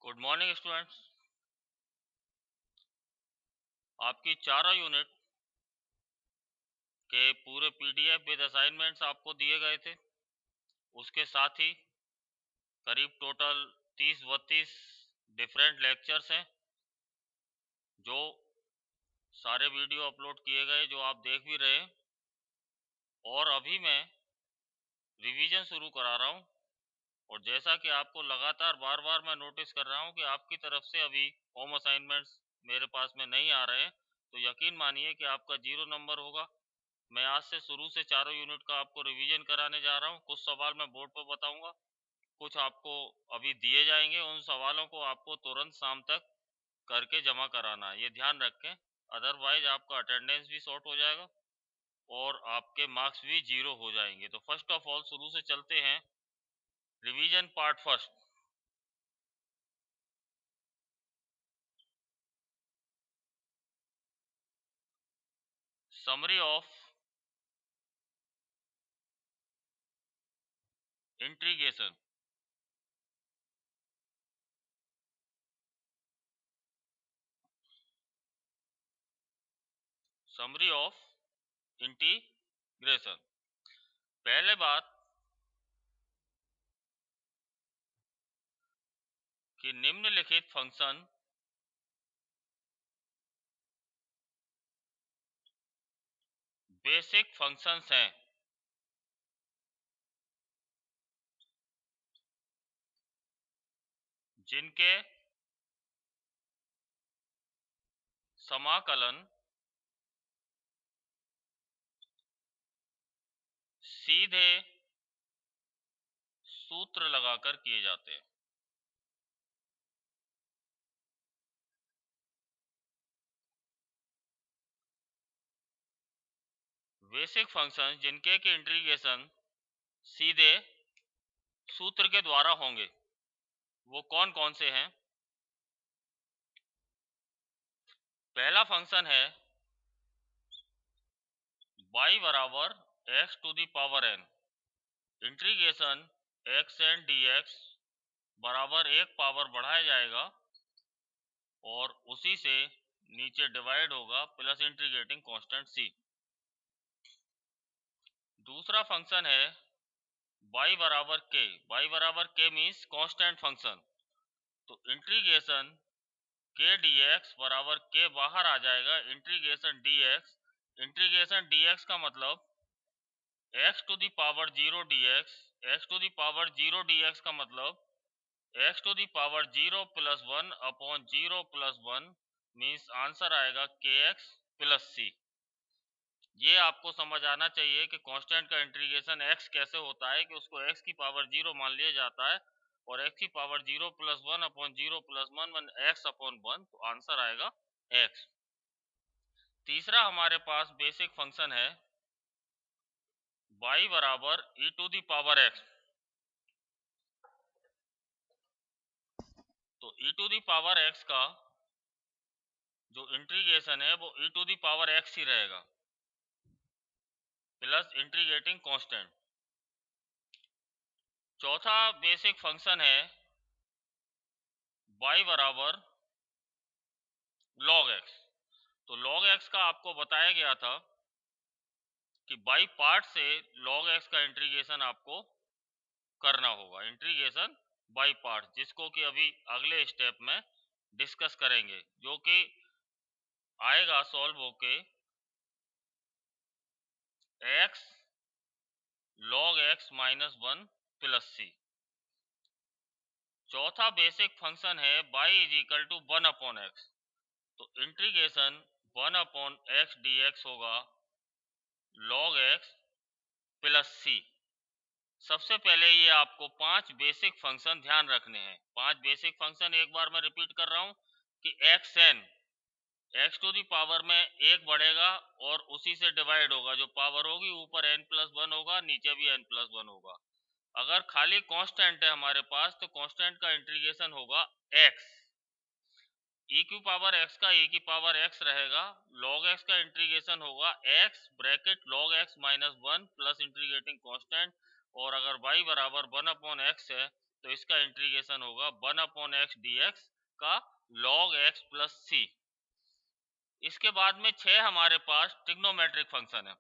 Good morning students. आपकी चारों unit के पूरे पीडीएफ विद असाइनमेंट्स आपको दिए गए थे। उसके साथ ही करीब टोटल 30-32 डिफरेंट लेक्चर्स हैं जो सारे वीडियो अपलोड किए गए, जो आप देख भी रहे हैं। और अभी मैं रिवीजन शुरू करा रहा हूँ। और जैसा कि आपको लगातार बार बार मैं नोटिस कर रहा हूँ कि आपकी तरफ से अभी होम असाइनमेंट्स मेरे पास में नहीं आ रहे हैं, तो यकीन मानिए कि आपका 0 नंबर होगा। मैं आज से शुरू से चारों यूनिट का आपको रिवीजन कराने जा रहा हूँ। कुछ सवाल मैं बोर्ड पर बताऊंगा, कुछ आपको अभी दिए जाएंगे। उन सवालों को आपको तुरंत शाम तक करके जमा कराना है, ये ध्यान रखें। अदरवाइज आपका अटेंडेंस भी शॉर्ट हो जाएगा और आपके मार्क्स भी 0 हो जाएंगे। तो फर्स्ट ऑफ ऑल शुरू से चलते हैं। Revision part first. Summary of integration. Summary of integration. पहले बात कि निम्नलिखित फंक्शन बेसिक फंक्शंस हैं जिनके समाकलन सीधे सूत्र लगाकर किए जाते हैं। बेसिक फंक्शन जिनके के इंटीग्रेशन सीधे सूत्र के द्वारा होंगे, वो कौन कौन से हैं? पहला फंक्शन है y बराबर x to the power n। Integration x n d x बराबर एक पावर बढ़ाया जाएगा और उसी से नीचे डिवाइड होगा प्लस इंटीग्रेटिंग कांस्टेंट c। दूसरा फंक्शन है y बराबर k। y बराबर k मीन्स कांस्टेंट फंक्शन। तो इंटीग्रेशन के डी एक्स बराबर के बाहर आ जाएगा integration d x. Integration d x का मतलब x to the power 0 d x. X to the power 0 d x का मतलब x to the power 0 plus 1 upon 0 plus 1 means answer आएगा k x plus सी। ये आपको समझ आना चाहिए कि कांस्टेंट का इंटीग्रेशन x कैसे होता है, कि उसको x की पावर 0 मान लिया जाता है और x की power 0 plus 1 upon 0 plus 1 x upon 1, तो आंसर आएगा x। तीसरा हमारे पास बेसिक फंक्शन है y बराबर e to the power x। तो e to the power x का जो इंटीग्रेशन है वो e to the power x ही रहेगा प्लस इंटीग्रेटिंग कांस्टेंट। चौथा बेसिक फंक्शन है y बराबर log x। तो log x का आपको बताया गया था कि बाई पार्ट से log x का इंटीग्रेशन आपको करना होगा। इंटीग्रेशन बाई पार्ट, जिसको कि अभी अगले स्टेप में डिस्कस करेंगे, जो कि आएगा सॉल्व होके x log x minus 1 plus C. चौथा बेसिक फंक्शन है y is equal to 1 upon x. तो integration 1 upon x d x होगा log x प्लस सी। सबसे पहले ये आपको 5 बेसिक फंक्शन ध्यान रखने हैं। 5 बेसिक फंक्शन एक बार मैं रिपीट कर रहा हूं कि x n, x to the power में एक बढ़ेगा और उसी से डिवाइड होगा, जो पावर होगी ऊपर n प्लस 1 होगा, नीचे भी n प्लस 1 होगा। अगर खाली कांस्टेंट है हमारे पास तो कांस्टेंट का इंटीग्रेशन होगा x। e की पावर x का e की पावर x रहेगा, log x का इंटीग्रेशन होगा x bracket log x minus 1 plus integrating constant. और अगर y बराबर 1 अपॉन x है तो इसका इंटीग्रेशन होगा 1/x dx का log x प्लस सी। इसके बाद में 6 हमारे पास ट्रिग्नोमेट्रिक फंक्शन है।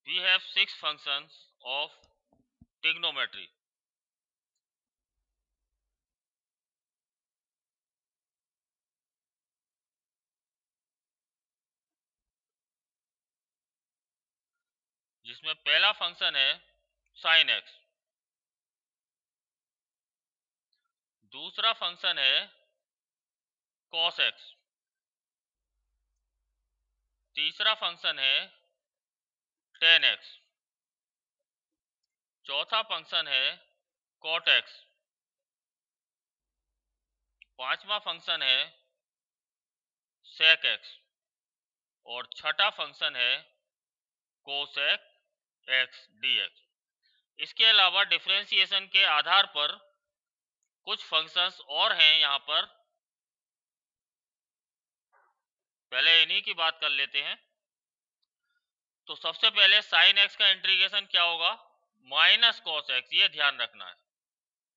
We have 6 functions of trigonometry. जिसमें पहला फंक्शन है sin x, दूसरा फंक्शन है cos x, तीसरा फंक्शन है tan x, चौथा फंक्शन है cot x, पांचवा फंक्शन है sec x और छठा फंक्शन है cosec x dx। इसके अलावा डिफरेंशिएशन के आधार पर कुछ फंक्शंस और हैं यहाँ पर, पहले इन्हीं की बात कर लेते हैं। तो सबसे पहले साइन एक्स का इंटीग्रेशन क्या होगा, माइनस कॉस एक्स, ये ध्यान रखना है।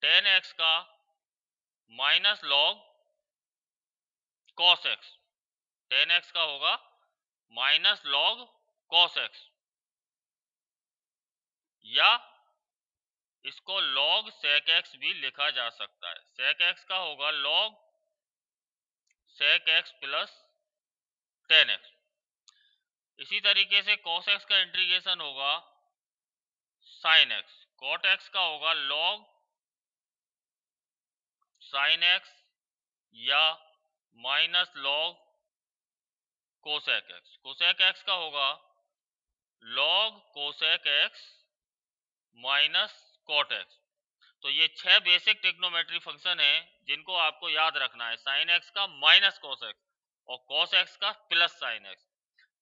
टेन एक्स का minus log cos x, tan x का होगा माइनस लॉग कॉस एक्स, या इसको लॉग सेक एक्स भी लिखा जा सकता है। सेक एक्स का होगा log sec x plus tan x. इसी तरीके से कॉस एक्स का इंटीग्रेशन होगा साइन एक्स, कॉट एक्स का होगा लॉग साइन एक्स या minus log cosec x. Cosec x का होगा log cosec x minus cot x. तो ये 6 बेसिक ट्रिग्नोमेट्री फंक्शन हैं जिनको आपको याद रखना है। साइन एक्स का माइनस कॉस एक्स और कॉस एक्स का plus sine x,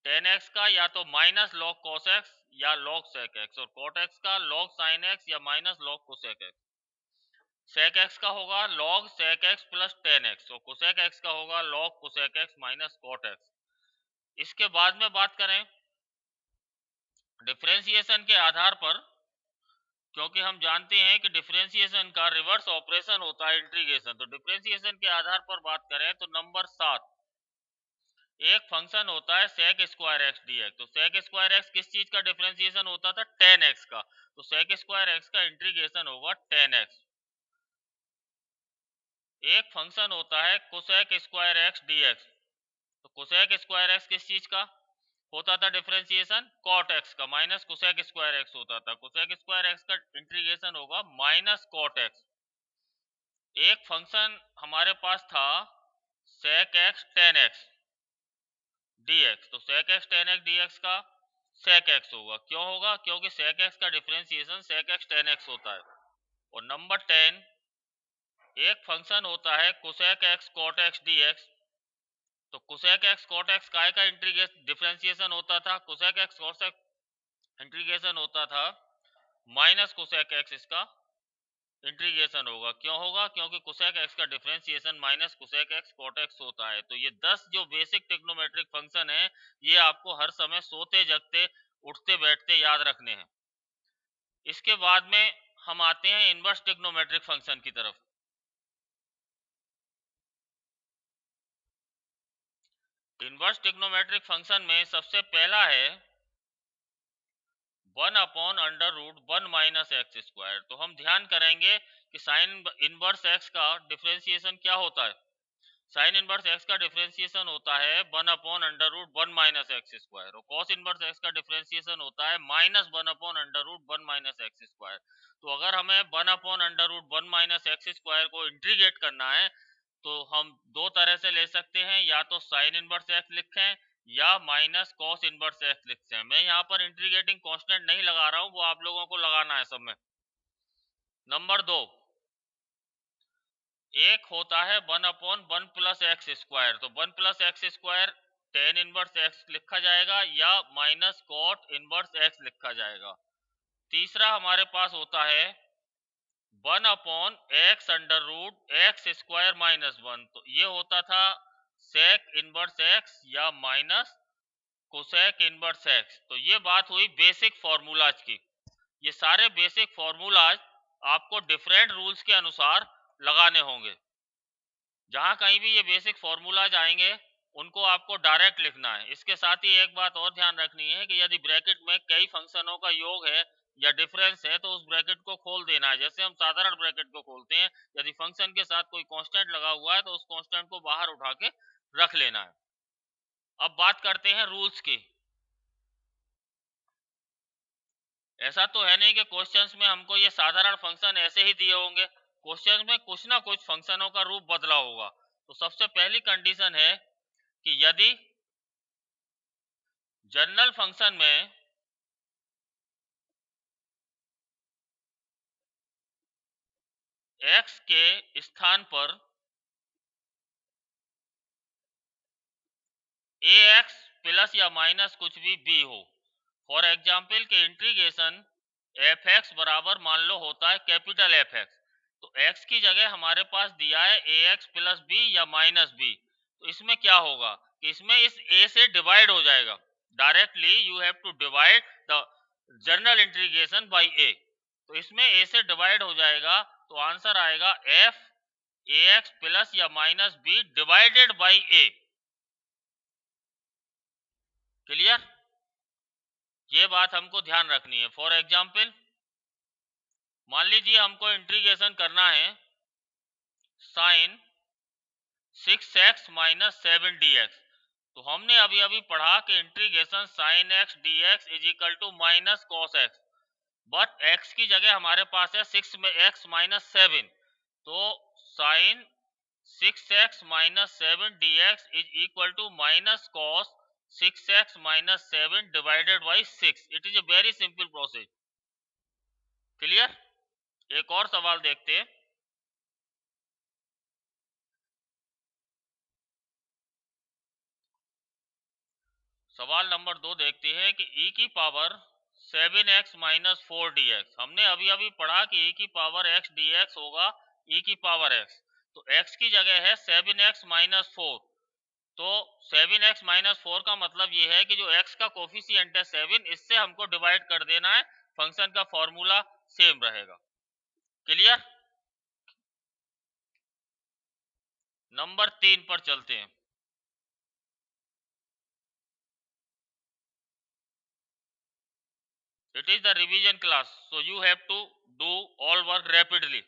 tan x का या तो माइनस लॉग कॉस एक्स या लॉग सेक एक्स, और कॉट एक्स का लॉग साइन एक्स या minus log cosec x. Sec x का होगा log sec x plus tan x और कोसेक एक्स का होगा log cosec x minus cot x. इसके बाद में बात करें डिफरेंशिएशन के आधार पर, क्योंकि हम जानते हैं कि डिफरेंशिएशन का रिवर्स ऑपरेशन होता है इंटीग्रेशन। तो डिफरेंशिएशन के आधार पर बात करें तो नंबर 7 एक फंक्शन होता है sec स्क्वायर एक्स dx। तो sec स्क्वायर एक्स किस चीज का डिफरेंशिएशन होता था, tan x का। तो sec स्क्वायर एक्स का इंटीग्रेशन होगा tan x। एक फंक्शन होता है cosec स्क्वायर एक्स dx। तो cosec स्क्वायर एक्स किस चीज का होता था डिफरेंशिएशन, cot x का, माइनस cosec स्क्वायर एक्स होता था। cosec स्क्वायर एक्स का इंटीग्रेशन होगा माइनस cot x। एक फंक्शन हमारे पास था sec x tan x dx। तो sec x tan x dx का sec x होगा, क्यों होगा, क्योंकि sec x का differentiation sec x tan x होता है। और नंबर 10 एक फंक्शन होता है cosec x cot x dx। तो cosec x cot x काय का इंटीग्रेशन डिफरेंशिएशन होता था, cosec x cot x integration होता था माइनस cosec x, इसका इंटीग्रेशन होगा, क्यों होगा, क्योंकि cosec x का differentiation minus cosec x cot x होता है। तो ये 10 जो बेसिक ट्रिग्नोमेट्रिक फंक्शन है, ये आपको हर समय सोते जगते उठते बैठते याद रखने हैं। इसके बाद में हम आते हैं इनवर्स ट्रिग्नोमेट्रिक फंक्शन की तरफ। इनवर्स ट्रिग्नोमेट्रिक फंक्शन में सबसे पहला है 1/√1 माइनस एक्स स्क्वायर। तो हम ध्यान करेंगे कि साइन इनवर्स एक्स का डिफरेंशिएशन क्या होता है। साइन इनवर्स एक्स का डिफरेंशिएशन होता है 1/√1 माइनस एक्स स्क्वायर, और कॉस इनवर्स एक्स का डिफरेंशिएशन होता है माइनस 1/√1 माइनस एक्स स्क्वायर। तो अगर हमें 1/√1 माइनस एक्स स्क्वायर को इंटीग्रेट करना है तो हम दो तरह से ले सकते हैं, या तो साइन इनवर्स एक्स लिखें या माइनस कॉस इनवर्स एक्स लिखते हैं। मैं यहाँ पर इंटीग्रेटिंग कांस्टेंट नहीं लगा रहा हूँ, वो आप लोगों को लगाना है सब में। नंबर 2 एक होता है 1/1 प्लस एक्स स्क्वायर। तो 1 plus x square tan inverse x लिखा जाएगा या माइनस कॉट इनवर्स एक्स लिखा जाएगा। तीसरा हमारे पास होता है 1/x स्क्वायर माइनस 1। तो ये होता था सेक इनवर्स एक्स या माइनस कोसेक इनवर्स एक्स। तो ये बात हुई बेसिक फॉर्मूलाज की। ये सारे बेसिक फॉर्मूलाज आपको डिफरेंट रूल्स के अनुसार लगाने होंगे। जहां कहीं भी ये बेसिक फॉर्मूलाज आएंगे उनको आपको डायरेक्ट लिखना है। इसके साथ ही एक बात और ध्यान रखनी है कि यदि ब्रैकेट में कई फंक्शनों का योग है या डिफरेंस है तो उस ब्रैकेट को खोल देना है। जैसे हम साधारण ब्रैकेट को खोलते हैं, यदि फंक्शन के साथ कोई कांस्टेंट लगा हुआ है तो उस कांस्टेंट को बाहर उठा के रख लेना है। अब बात करते हैं रूल्स की। ऐसा तो है नहीं कि क्वेश्चंस में हमको ये साधारण फंक्शन ऐसे ही दिए होंगे। क्वेश्चंस में कुछ ना कुछ फंक्शनों का रूप बदला होगा। तो सबसे पहली कंडीशन है कि यदि जनरल फंक्शन में x के स्थान पर ax प्लस या माइनस कुछ भी b हो। फॉर एग्जाम्पल के इंटीग्रेशन fx बराबर मान लो होता है कैपिटल Fx। तो x की जगह हमारे पास दिया है ax प्लस b या माइनस b। तो इसमें क्या होगा कि इसमें इस a से डिवाइड हो जाएगा। Directly you have to divide the general integration by a। तो इसमें a से डिवाइड हो जाएगा तो आंसर आएगा f ax प्लस या minus b divided by a। Clear? ये बात हमको ध्यान रखनी है। फॉर एग्जाम्पल मान लीजिए हमको इंटीग्रेशन करना है साइन 6x माइनस 7 dx। तो हमने अभी अभी पढ़ा कि integration sine x dx is equal to minus cos x। But x की जगह हमारे पास है 6 में x माइनस 7। तो sine 6x minus 7 dx is equal to minus cos 6x minus 7 divided by 6। It is a very simple process. Clear? एक और सवाल देखते हैं। सवाल नंबर 2 देखते हैं कि e की पावर 7x माइनस 4 dx। हमने अभी अभी पढ़ा कि e की पावर x dx होगा e की पावर x। तो x की जगह है 7x माइनस 4। तो 7x माइनस 4 का मतलब ये है कि जो x का कोफिशिएंट है 7, इससे हमको डिवाइड कर देना है। फंक्शन का फॉर्मूला सेम रहेगा। क्लियर? नंबर 3 पर चलते हैं। It is the revision class, so you have to do all work rapidly.